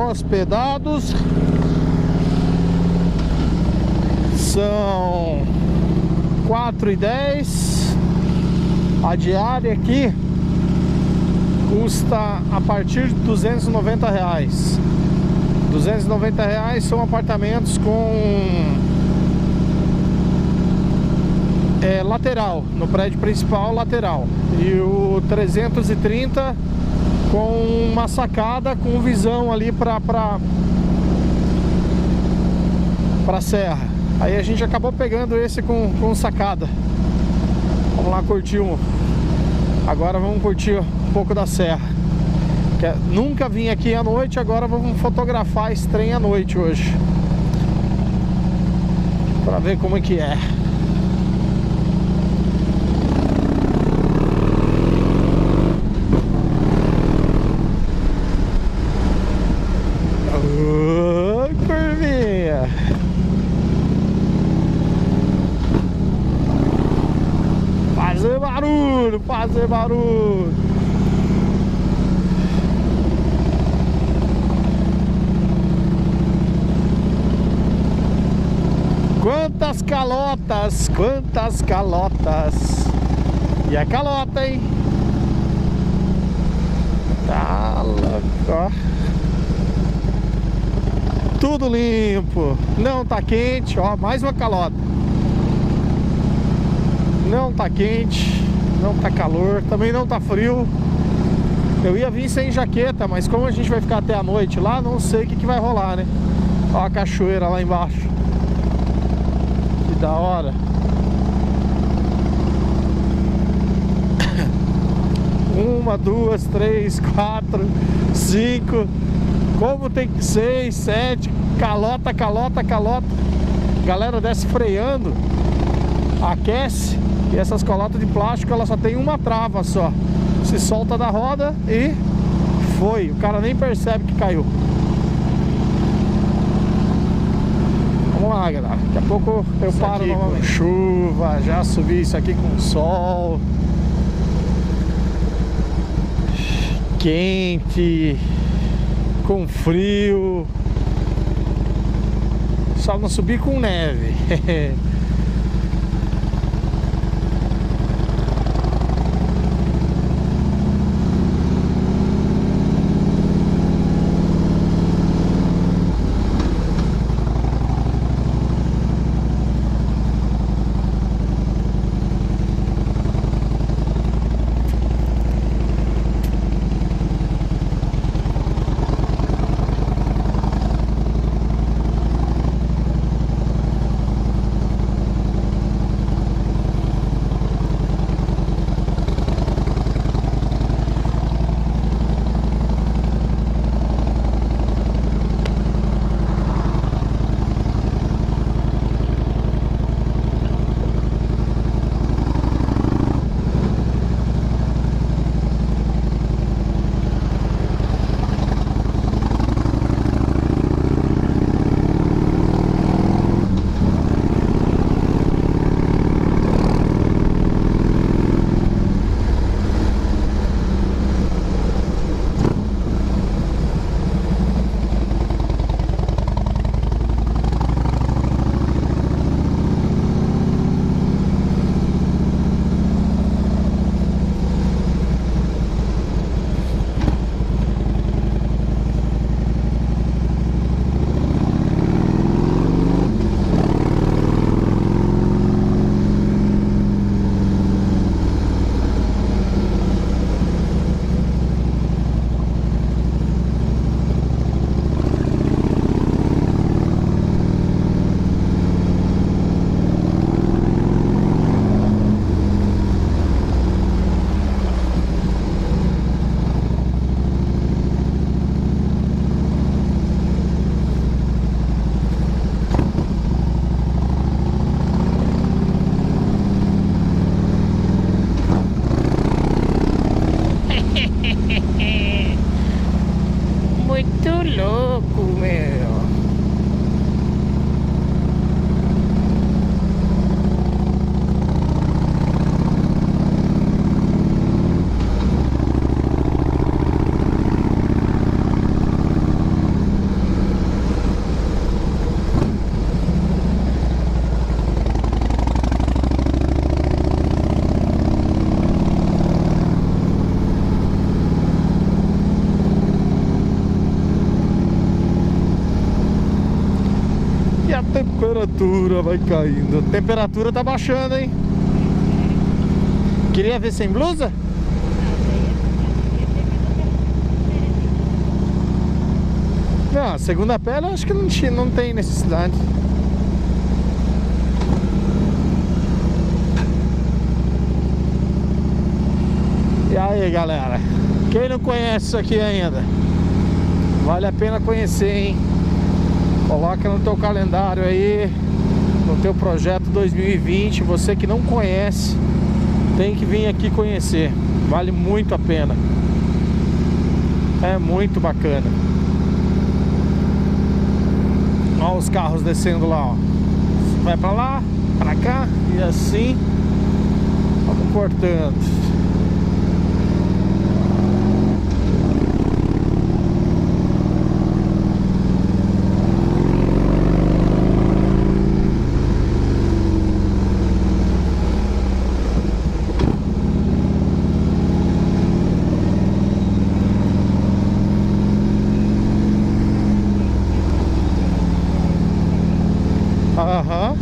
hospedados. São 4,10. A diária aqui custa a partir de R$290. R$290 são apartamentos com lateral, no prédio principal lateral. E o 330 com uma sacada com visão ali pra serra. Aí a gente acabou pegando esse com sacada. Vamos lá curtir agora vamos curtir um pouco da serra. Nunca vim aqui à noite, agora vamos fotografar esse trem à noite hoje, pra ver como é que é. Curvinha. Fazer barulho, fazer barulho. Quantas calotas, quantas calotas. E é calota, hein? Tá louco, ó. Tudo limpo. Não tá quente, ó, mais uma calota. Não tá quente, não tá calor, também não tá frio. Eu ia vir sem jaqueta, mas como a gente vai ficar até a noite lá, não sei o que vai rolar, né? Ó a cachoeira lá embaixo. Que da hora. Uma, duas, três, quatro, cinco. Como tem 6, 7. Calota, calota, calota. Galera desce freando. Aquece. E essas calotas de plástico, ela só tem uma trava só. Se solta da roda e foi. O cara nem percebe que caiu. Vamos lá, galera. Daqui a pouco eu paro novamente. Com chuva, já subi isso aqui com sol. Quente. Com frio. Só não subir com neve. E a temperatura vai caindo. A temperatura tá baixando, hein? Queria ver sem blusa? Não, segunda pele eu acho que não tem necessidade. E aí, galera, quem não conhece isso aqui ainda, vale a pena conhecer, hein? Coloca no teu calendário aí, no teu projeto 2020. Você que não conhece, tem que vir aqui conhecer. Vale muito a pena. É muito bacana. Olha os carros descendo lá, ó. Vai pra lá, pra cá e assim vamos cortando. Aham.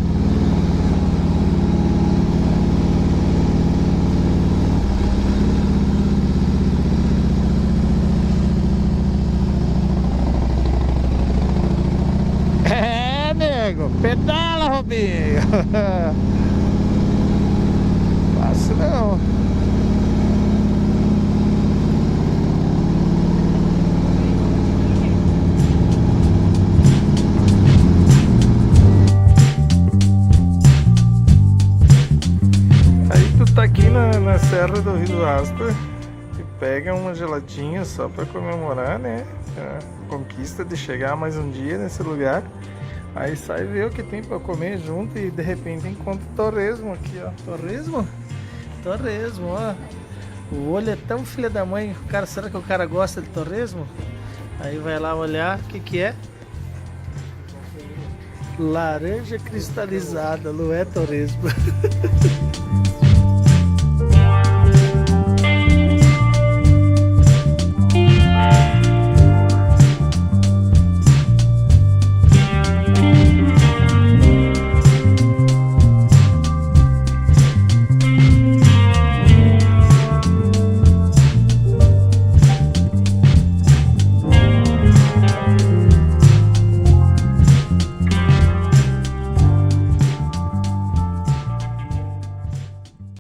É, nego, pedala, Robinho. Fácil não. Tá aqui na Serra do Rio do Rastro e pega uma geladinha só para comemorar, né, a conquista de chegar mais um dia nesse lugar. Aí sai ver o que tem para comer junto e de repente encontra torresmo aqui, ó. Torresmo? Torresmo, ó. O olho é tão filha da mãe. Cara, será que o cara gosta de torresmo? Aí vai lá olhar o que é. Laranja cristalizada, não é torresmo.